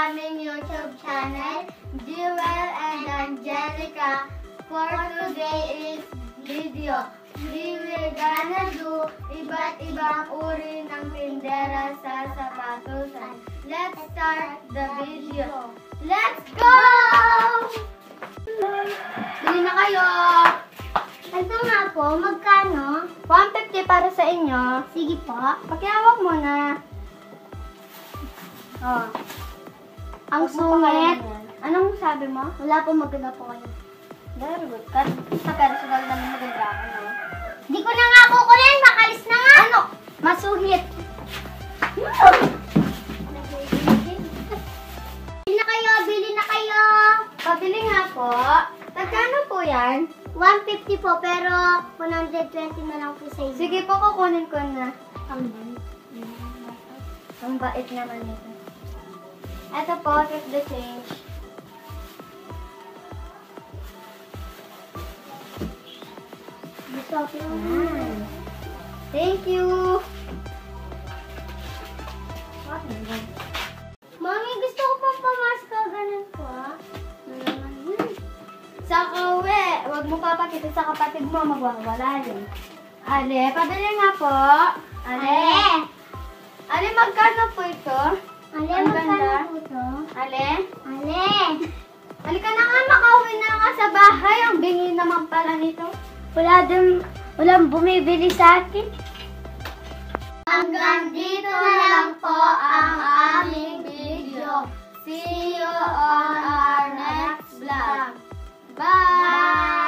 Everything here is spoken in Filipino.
aming YouTube channel, Jewel and Angelica. For today's video, we will gonna do iba't ibang uri ng tindera sa sapatusan. Let's start the video. Let's go! Bili na kayo! Ito nga po, magkano? 150 para sa inyo. Sige po. Pakihawak mo na. Oh. Ang sungit. Anong sabi mo? Wala po, maganda po kayo. Very good. Sa personal namin maganda ako, no? Hindi ko na nga kukunin, makalis na nga! Ano? Masuhit. Bili na kayo, bili na kayo! Pabili nga po. Magkano po yan? 150 po, pero 120 na lang po sa inyo. Sige po, kukunin ko na. Ang Ang bait naman ito. Ito po, keep the change. gusto ko. Thank you. Mami, gusto ko pong pamasko. Ganun po. Sa kauwi, huwag mo papakita sa kapatid mo, magwawala yun. Ale, pabili nga po. Ale. Ale, magkano po ito? Ale, Ang magkano ganda. po ito? Ale. Ale. Halika na nga, makauwi na nga sa bahay. Ang bingi naman pala nito. Walang bumibili sa akin. Hanggang dito lang po ang aming video. See you on our next vlog. Bye!